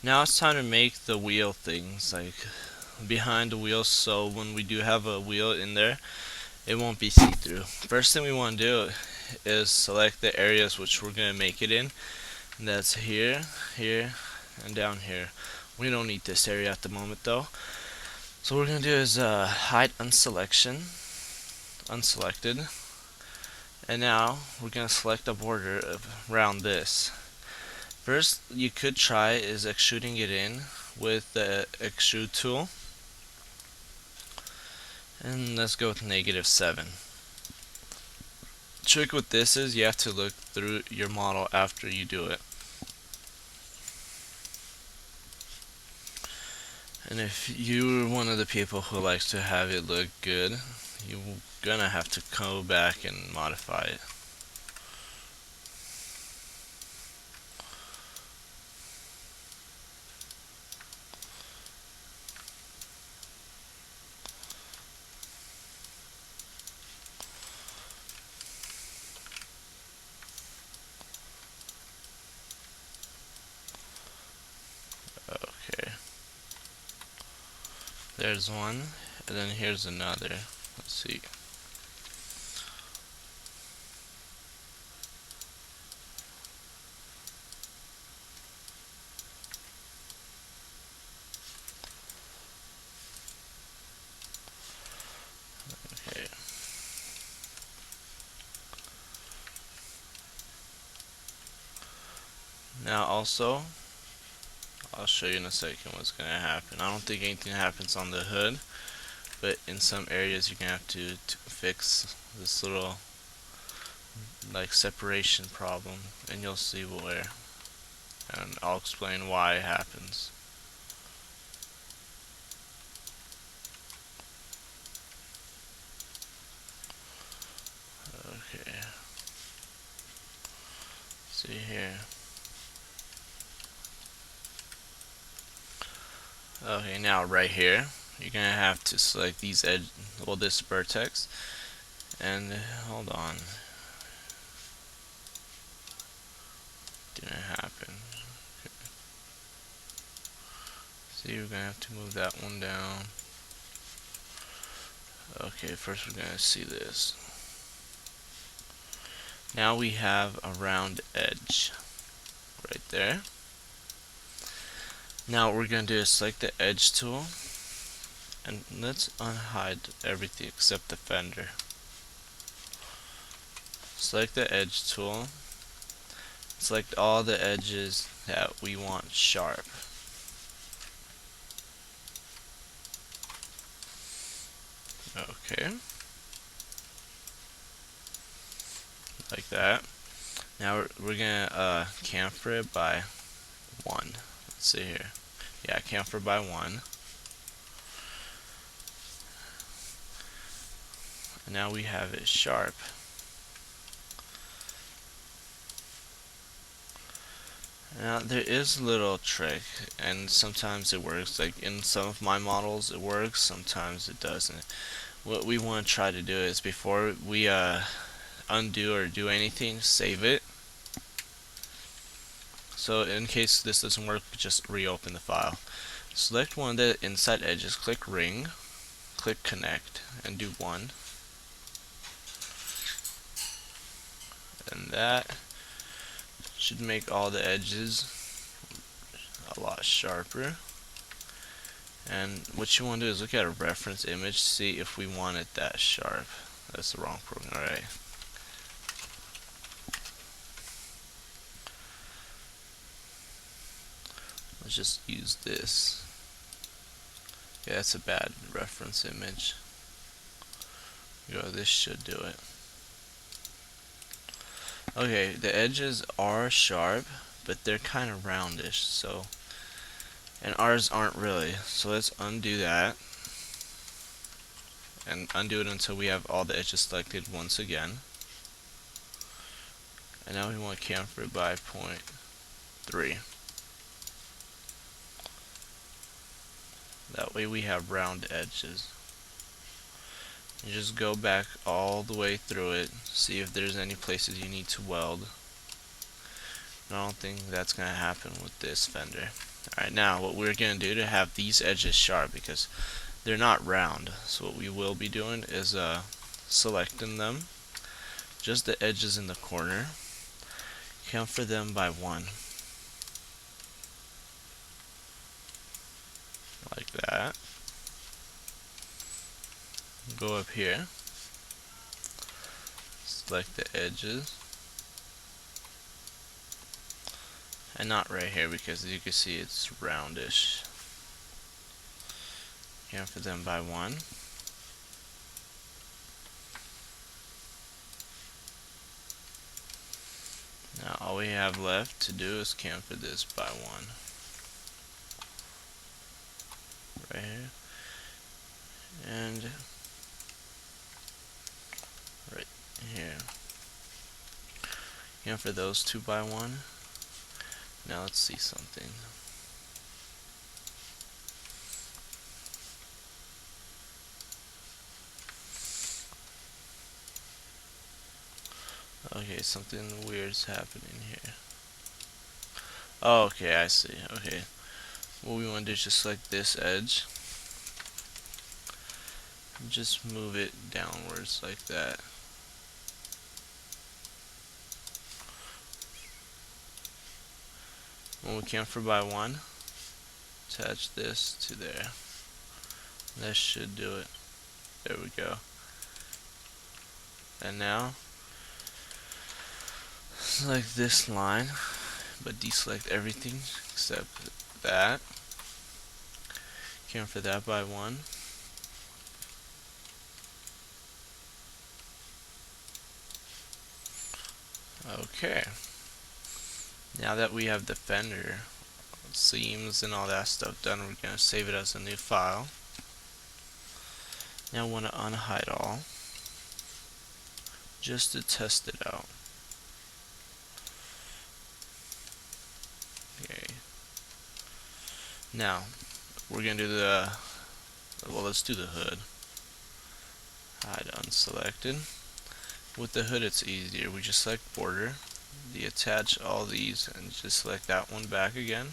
Now it's time to make the wheel things like behind the wheel, so when we do have a wheel in there, it won't be see-through. First thing we want to do is select the areas which we're going to make it in. And that's here, here, and down here. We don't need this area at the moment though. So what we're going to do is hide unselection, unselected. And now we're going to select a border around this. First you could try is extruding it in with the extrude tool. And let's go with -7. Trick with this is you have to look through your model after you do it. And if you're one of the people who likes to have it look good, you're gonna have to go back and modify it. Okay, there's one, and then here's another. Let's see. Okay. Now also, I'll show you in a second what's gonna happen. I don't think anything happens on the hood, but in some areas you're gonna have to fix this little like separation problem, and you'll see where, and I'll explain why it happens. Okay, see here. Okay, now right here you're gonna have to select these edge, well, this vertex, and hold on, didn't happen. Okay. See, we're gonna have to move that one down. Okay, first we're gonna see this. Now we have a round edge right there. Now what we're gonna do is select the edge tool, and let's unhide everything except the fender. Select the edge tool, select all the edges that we want sharp. Okay, like that. Now we're gonna chamfer it by 1. Let's see here. Yeah, chamfer by 1. And now we have it sharp. Now there is a little trick, and sometimes it works. Like in some of my models it works, sometimes it doesn't. What we want to try to do is before we undo or do anything, save it. So in case this doesn't work, just reopen the file. Select one of the inside edges, click ring, click connect, and do 1. And that should make all the edges a lot sharper. And what you want to do is look at a reference image, see if we want it that sharp. That's the wrong program. Alright. Let's just use this. Yeah, that's a bad reference image. This should do it. Okay, the edges are sharp, but they're kind of roundish, so, and ours aren't really. So let's undo that, and undo it until we have all the edges selected once again. And now we want to chamfer it by 0.3. That way we have round edges. You just go back all the way through it, see if there's any places you need to weld. I don't think that's going to happen with this fender. Alright, now what we're going to do to have these edges sharp, because they're not round, so what we will be doing is selecting them, just the edges in the corner, count for them by 1, like that. Go up here, select the edges, and not right here because as you can see it's roundish. Count for them by 1. Now all we have left to do is count for this by 1. Right here. And right here. Count for those 2 by 1. Now let's see something. Okay, something weird's happening here. Oh, okay, I see. Okay. What we want to do is just select this edge. Just move it downwards like that. When we count for by 1, attach this to there. That should do it. There we go. And now, select this line, but deselect everything except that. Count for that by 1. Okay. Now that we have the fender seams and all that stuff done, we're going to save it as a new file. Now I want to unhide all, just to test it out. Okay. Now we're going to do let's do the hood. Hide unselected. With the hood it's easier. We just select border, attach all these, and just select that one back again.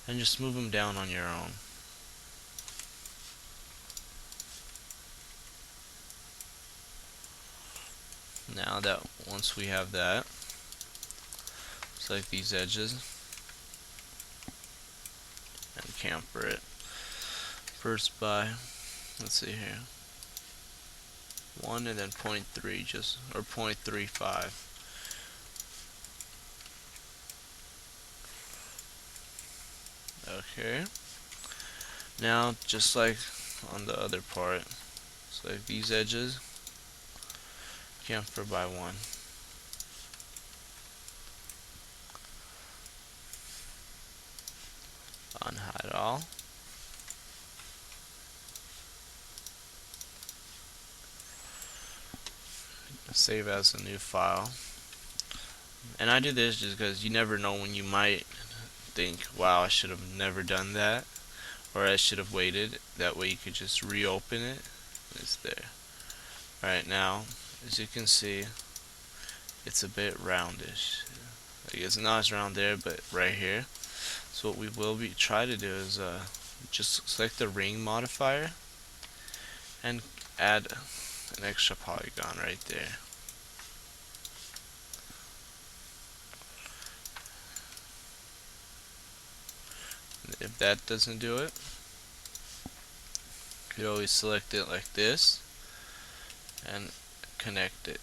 And just move them down on your own. Now that once we have that, select these edges and camfer it. First by, let's see here, 1 and then 0.3, just or 0.35. Okay. Now just like on the other part, select these edges, camfer by 1. Unhide all. Save as a new file. And I do this just because you never know when you might think, wow, I should have never done that, or I should have waited. That way you could just reopen it. It's there. Alright, now as you can see, it's a bit roundish. Like it's not as round there, but right here. So what we will be try to do is just select the ring modifier and add an extra polygon right there. If that doesn't do it, you always select it like this and connect it.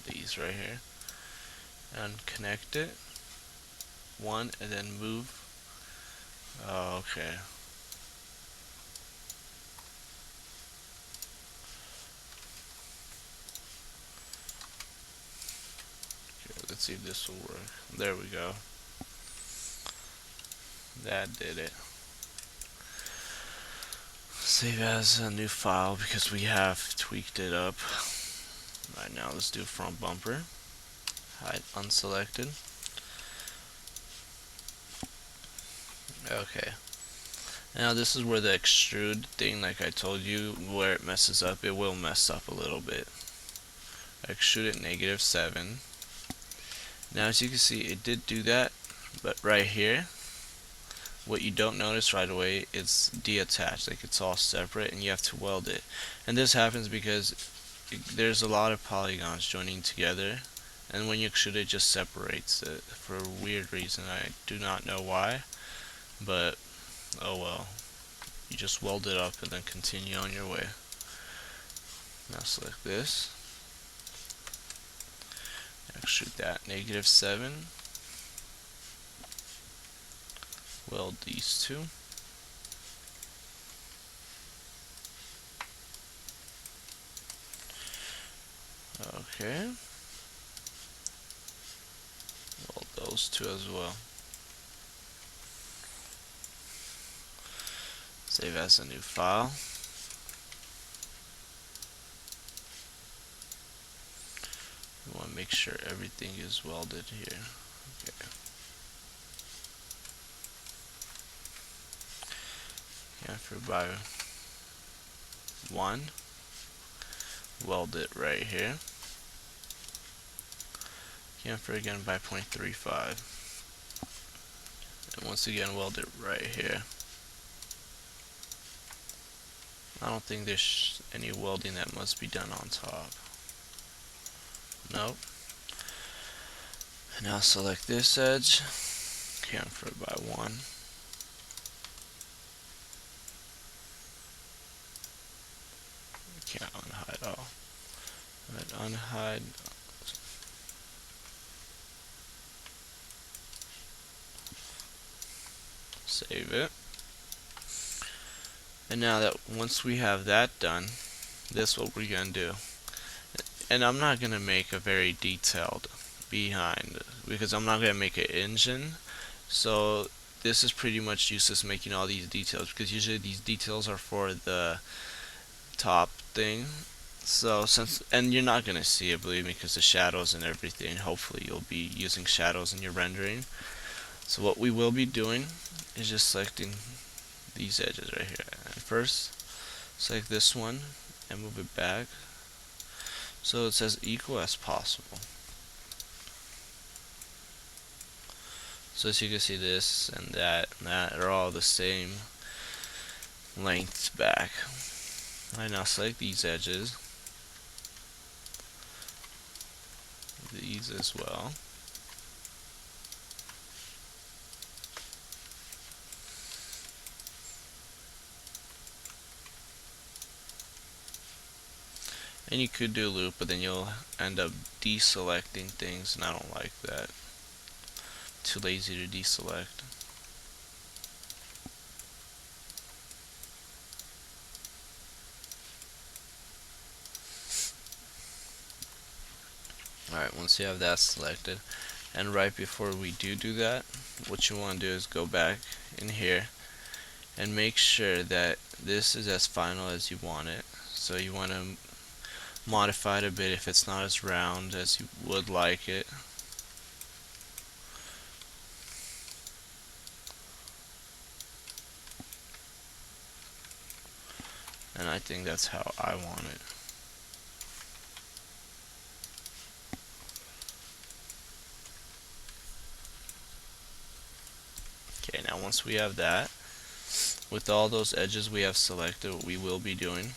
These right here, and connect it. One and then move. Oh, okay. Let's see if this will work. There we go. That did it. Save as a new file because we have tweaked it up. Right now, let's do front bumper. Hide unselected. Okay. Now this is where the extrude thing, like I told you, where it messes up. It will mess up a little bit. extrude it -7. Now as you can see, it did do that, but right here, what you don't notice right away is detached, like it's all separate and you have to weld it. And this happens because there's a lot of polygons joining together, and when you extrude it just separates it for a weird reason. I do not know why, but oh well. You just weld it up and then continue on your way. Now select this, extrude that -7, weld these two. Okay, weld those two as well. Save as a new file. You want to make sure everything is welded here. Okay. Chamfer by 1. Weld it right here. Chamfer again by 0.35. And once again weld it right here. I don't think there's any welding that must be done on top. Nope. And now select this edge, chamfer by 1. Can't unhide all. Right, unhide. Save it. And now that once we have that done, this is what we're gonna do. And I'm not gonna make a very detailed behind because I'm not gonna make an engine. So this is pretty much useless making all these details because usually these details are for the top thing. So and you're not gonna see it, believe me, because the shadows and everything. Hopefully you'll be using shadows in your rendering. So what we will be doing is just selecting these edges right here. And first, select this one and move it back so it's as equal as possible. So as you can see, this and that are all the same lengths back. I now select these edges, these as well. And you could do a loop, but then you'll end up deselecting things, and I don't like that. Too lazy to deselect. Alright, once you have that selected, and right before we do that, what you want to do is go back in here and make sure that this is as final as you want it. So you want to modify it a bit if it's not as round as you would like it. And I think that's how I want it. Okay, now once we have that, with all those edges we have selected, what we will be doing,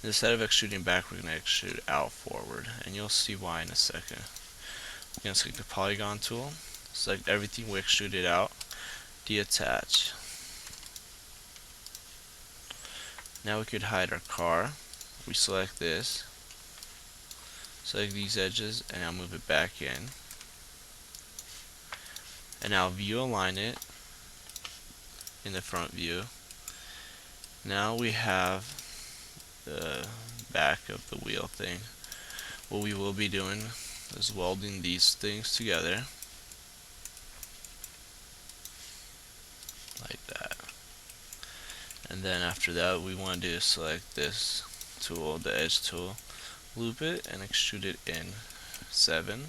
instead of extruding back, we're going to extrude out forward, and you'll see why in a second. We're going to select the polygon tool, select everything we extruded out, deattach. Now we could hide our car. We select this, select these edges, and I'll move it back in. And now view align it in the front view. Now we have the back of the wheel thing. What we will be doing is welding these things together like that. And then after that, we want to do is select this tool, the edge tool, loop it and extrude it in 7.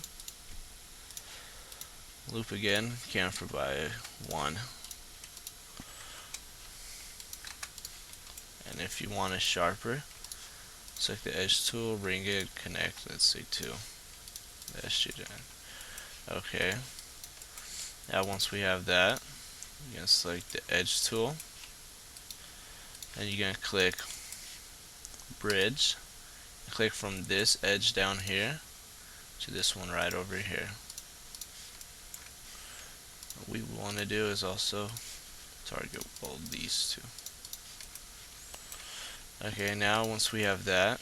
Loop again, chamfer by 1. And if you want it sharper, Select the edge tool, ring it, connect, let's say 2. That should end. Okay. Now once we have that, you're gonna select the edge tool, and you're gonna click bridge. Click from this edge down here to this one right over here. What we want to do is also target all these two. Okay, now once we have that,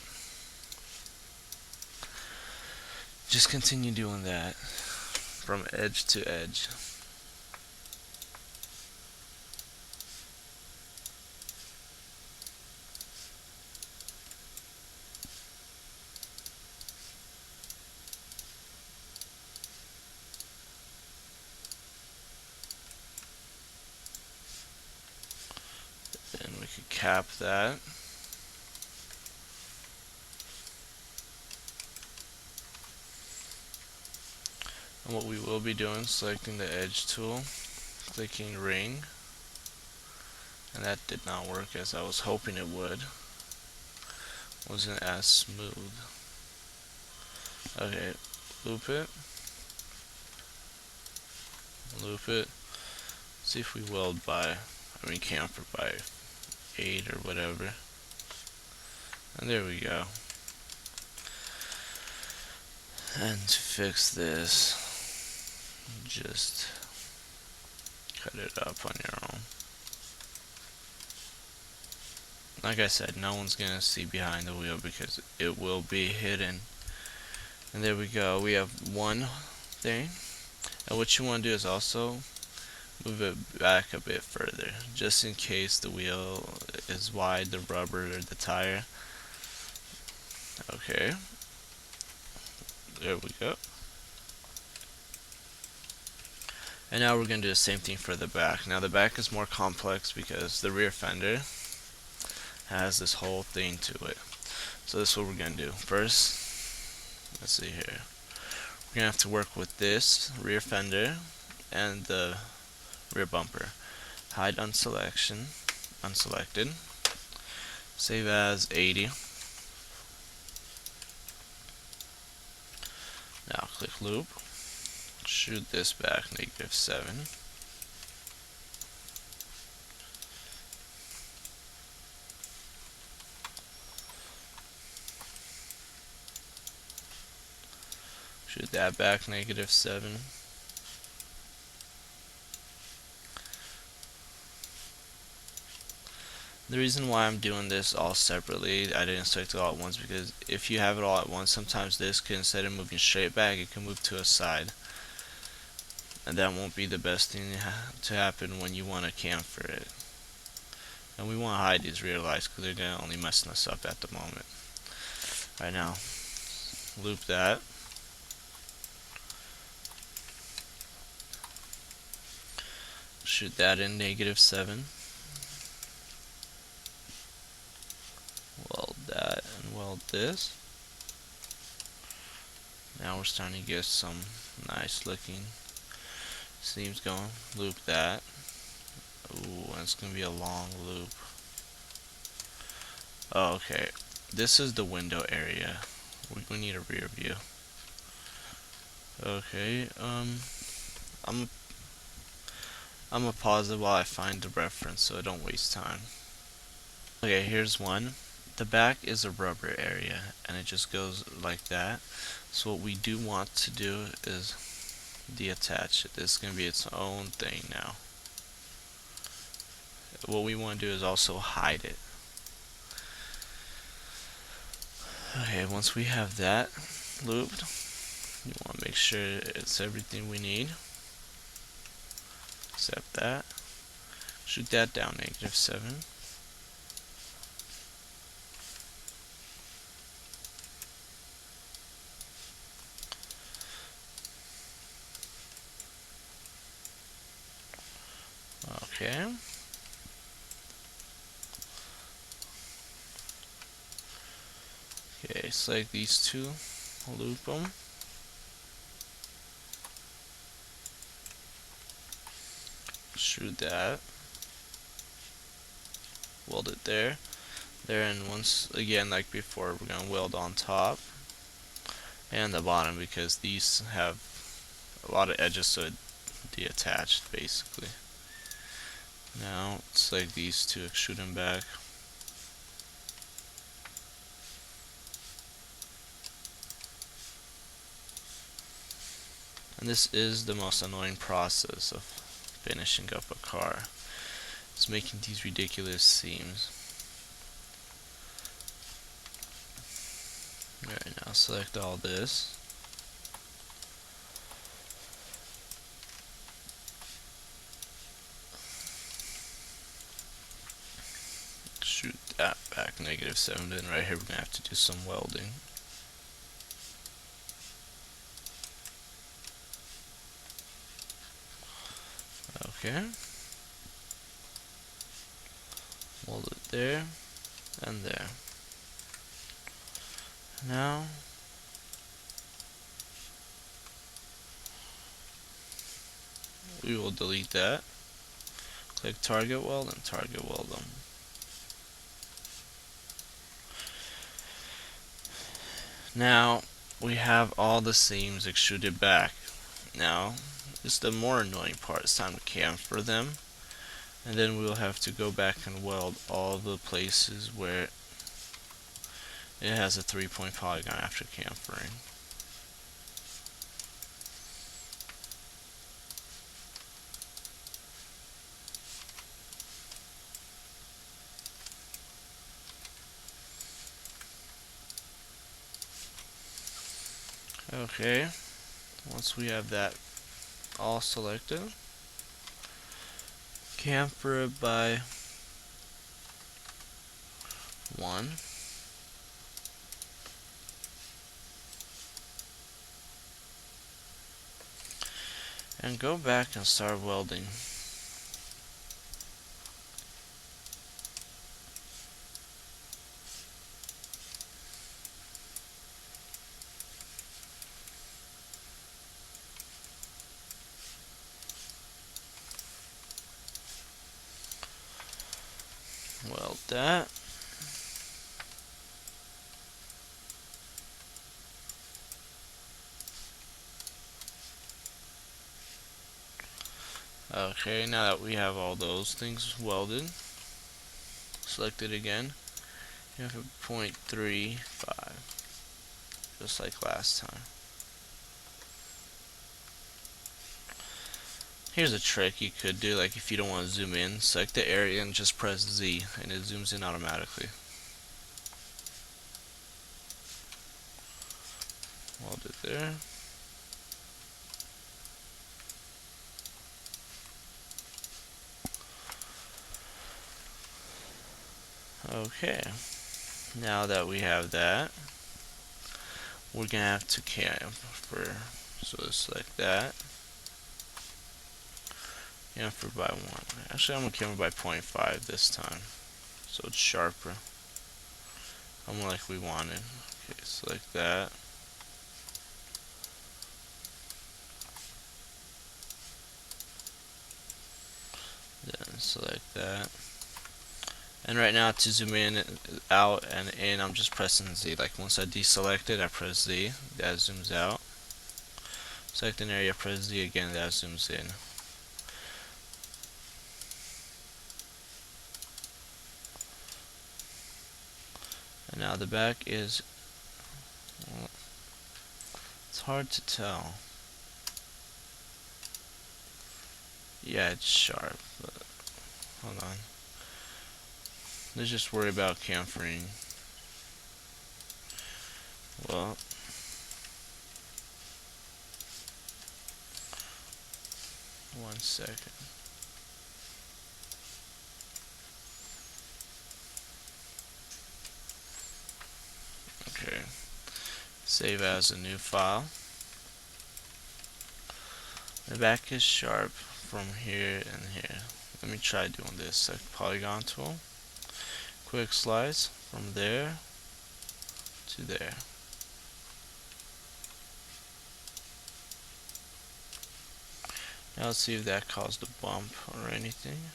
just continue doing that from edge to edge. And we could cap that. And what we will be doing, selecting the edge tool, clicking ring, and that did not work as I was hoping it would. Wasn't as smooth. Okay, loop it, loop it. See if we weld by, camfer by 8 or whatever. And there we go. And to fix this, just cut it up on your own. Like I said, no one's gonna see behind the wheel because it will be hidden. And there we go, we have one thing. And what you want to do is also move it back a bit further, just in case the wheel is wide, the rubber or the tire. Okay, there we go. And now we're going to do the same thing for the back. Now the back is more complex because the rear fender has this whole thing to it. So this is what we're going to do. First, let's see here. We're going to have to work with this rear fender and the rear bumper. Hide unselection, unselected. Save as 80. Now click loop. Shoot this back -7. Shoot that back -7. The reason why I'm doing this all separately, I didn't select it all at once, because if you have it all at once, sometimes this can, instead of moving straight back, it can move to a side. And that won't be the best thing to happen when you want to camfer it. And we want to hide these rear lights because they're going to only messing us up at the moment. Right now, loop that. Shoot that in -7. Weld that and weld this. Now we're starting to get some nice looking seams going. Loop that. Ooh, and it's going to be a long loop. Oh, okay. This is the window area. We need a rear view. Okay, I'm gonna pause it while I find the reference so I don't waste time. Okay, here's one. The back is a rubber area and it just goes like that. So what we do want to do is deattach it. This is gonna be its own thing now. What we want to do is also hide it. Okay, once we have that looped, you want to make sure it's everything we need. Except that. Shoot that down -7. Okay. Okay, select these two, loop them. Shoot that. Weld it there. there, and once again, like before, we're gonna weld on top and the bottom because these have a lot of edges, so it detached basically. Now select these two, extrude them back. And this is the most annoying process of finishing up a car. It's making these ridiculous seams. Alright, now select all this. Extrude that back -7. Then right here we're gonna have to do some welding. Okay. Weld it there and there. Now we will delete that. Click target weld and target weld them. Now we have all the seams extruded back. Now it's the more annoying part. It's time to chamfer them, and then we'll have to go back and weld all the places where it has a 3-point polygon after chamfering. Okay, once we have that all selected, chamfer it by 1. And go back and start welding. Weld that. Okay, now that we have all those things welded, select it again. You have a 0.35, just like last time. Here's a trick you could do, like if you don't want to zoom in, select the area and just press Z, and it zooms in automatically. Weld it there. Okay, now that we have that, we're gonna have to chamfer. So select that. Chamfer by 1. Actually, I'm gonna chamfer by 0.5 this time, so it's sharper. Almost like we wanted. Okay, select that. Then select that. And right now, to zoom in, out, and in, I'm just pressing Z. Like once I deselect it, I press Z. That zooms out. Select an area, press Z again. That zooms in. And now the back is, well, it's hard to tell. Yeah, it's sharp, but hold on. Let's just worry about chamfering. Well, one second. Okay. Save as a new file. The back is sharp from here and here. Let me try doing this. Select polygon tool. Quick slice from there to there. Now let's see if that caused a bump or anything.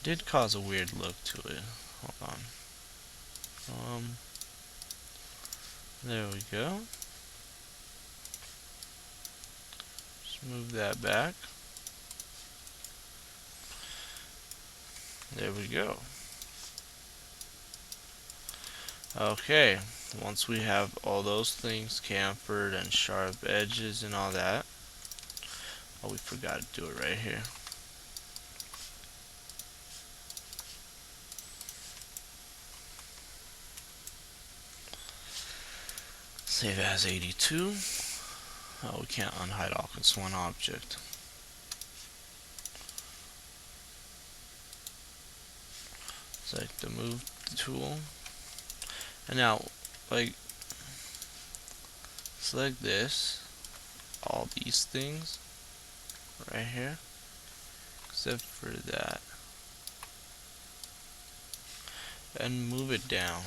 Did cause a weird look to it. Hold on. There we go. Just move that back. There we go. Okay, once we have all those things chamfered and sharp edges and all that, oh, we forgot to do it right here. Save as 82. Oh, we can't unhide all, it's one object. Select the move tool. And now, like, select this, all these things, right here, except for that. And move it down.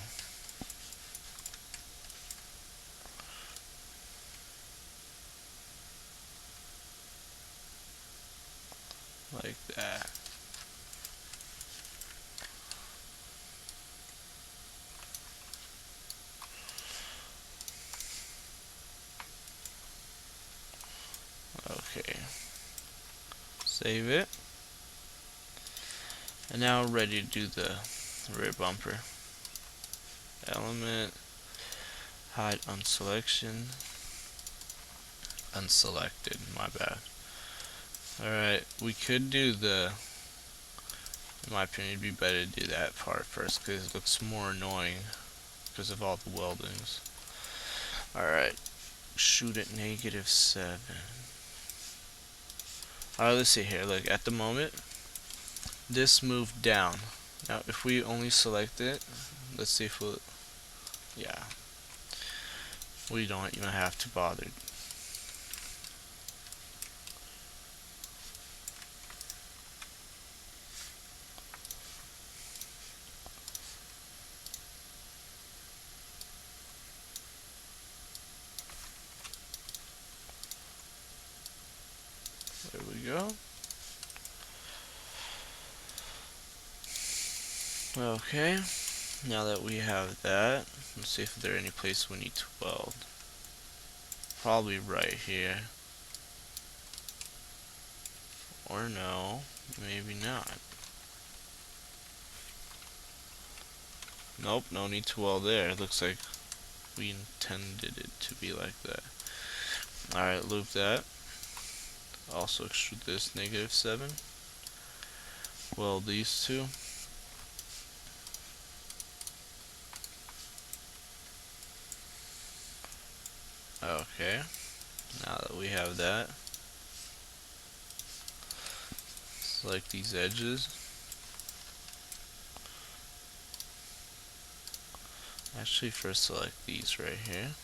Like that. Okay. Save it. And now we're ready to do the rear bumper. Element, hide unselection, unselected, my bad. Alright, we could do the, in my opinion, it'd be better to do that part first because it looks more annoying because of all the weldings. Alright, shoot at -7. Alright, let's see here. Look, at the moment, this moved down. Now, if we only select it, let's see if we'll, yeah, we don't even have to bother. There we go. Okay, now that we have that, let's see if there are any places we need to weld. Probably right here. Or no, maybe not. Nope, no need to weld there. It looks like we intended it to be like that. Alright, loop that. Also extrude this -7. Weld these two. Okay, now that we have that, select these edges. Actually, first select these right here.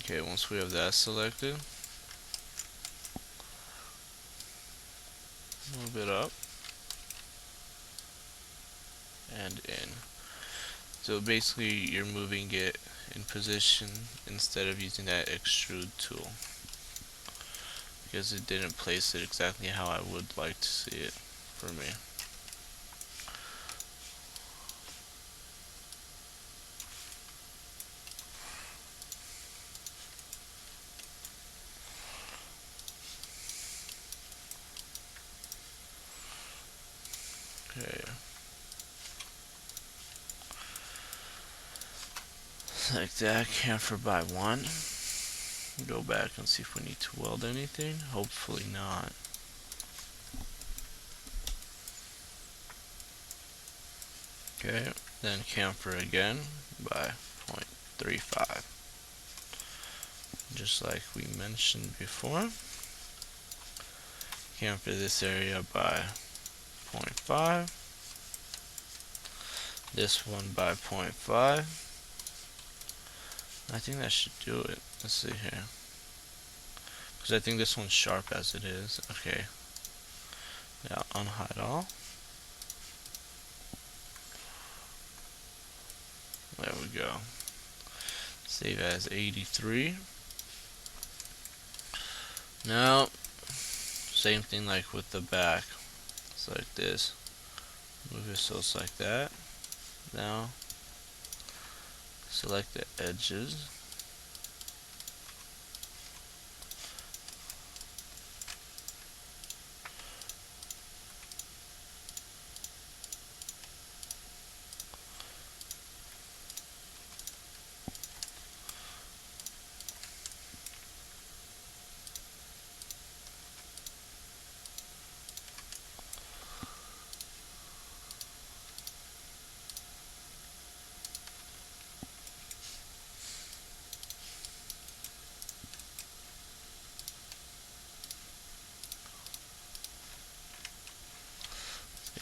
Okay, once we have that selected, move it up and in. So basically you're moving it in position instead of using that extrude tool, because it didn't place it exactly how I would like to see it for me. Okay. Like that, chamfer by 1. Go back and see if we need to weld anything. Hopefully not. Okay, then chamfer again by 0.35. Just like we mentioned before. Chamfer this area by 0.5. This one by 0.5. I think that should do it. Let's see here. because I think this one's sharp as it is. Okay, now unhide all. There we go. Save as 83. Now, same thing like with the back. It's like this. Move it so it's like that. Now, select the edges.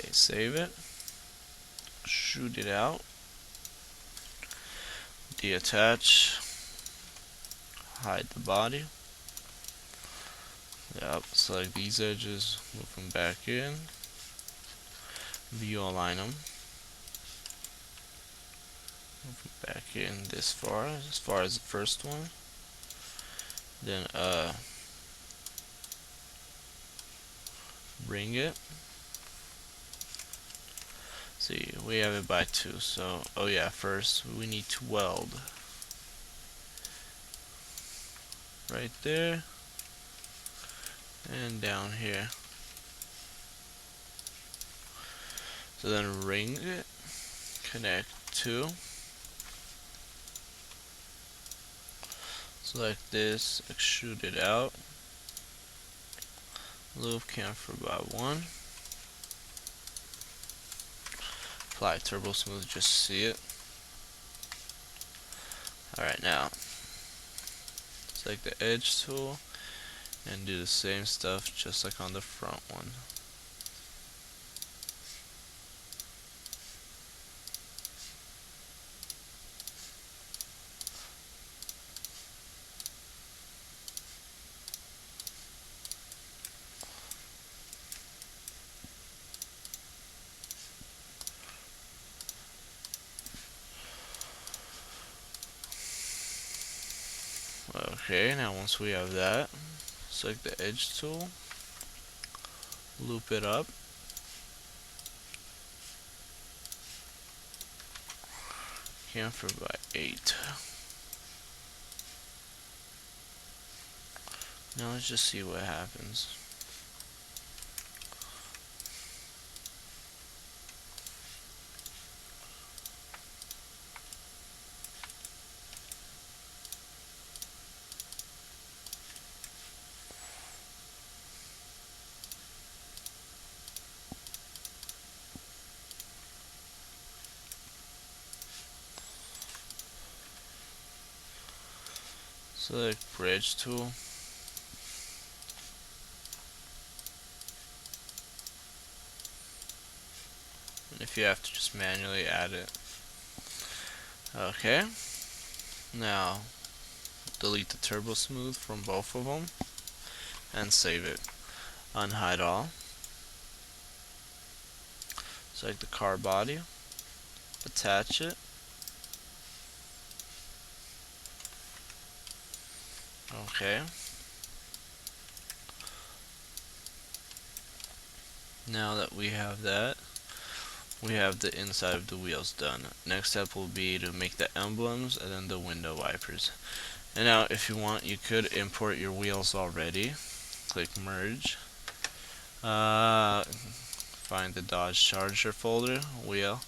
Okay, save it. Shoot it out. Deattach. Hide the body. Yep, select these edges, move them back in. View align them. Move them back in this far as the first one. Then bring it. See, we have it by 2, so oh yeah, first we need to weld right there and down here. So then ring it, connect to, select this, extrude it out, loop chamfer by 1, apply turbo smooth just to see it. Alright, now select the edge tool and do the same stuff just like on the front one. Okay, now once we have that, select the edge tool, loop it up, chamfer by 8. Now let's just see what happens. Select bridge tool. And if you have to just manually add it. Okay. Now delete the turbo smooth from both of them and save it. Unhide all. Select the car body. Attach it. Okay. Now that we have that, we have the inside of the wheels done. Next step will be to make the emblems and then the window wipers. And now if you want, you could import your wheels already. Click merge. Find the Dodge Charger folder, wheel.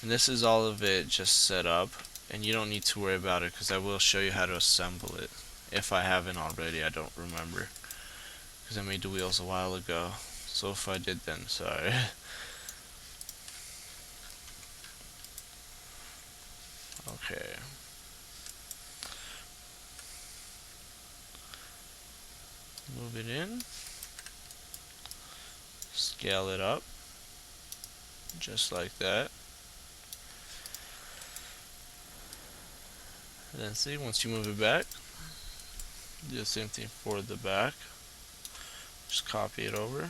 And this is all of it just set up. And you don't need to worry about it because I will show you how to assemble it. If I haven't already, I don't remember. Because I made the wheels a while ago. So if I did, then sorry. Okay. Move it in. Scale it up. Just like that. And then see, once you move it back, Do the same thing for the back. Just copy it over.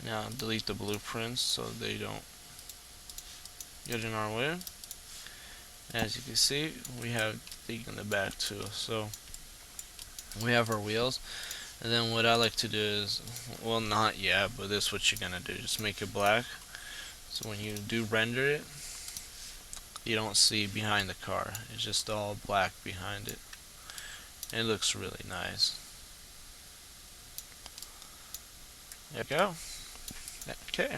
Now delete the blueprints so they don't get in our way. As you can see, we have thing in the back too. So we have our wheels, and then what I like to do is, well, not yet, but this is what you're gonna do. Just make it black, so when you do render it, you don't see behind the car. It's just all black behind it. It looks really nice. There we go. Okay.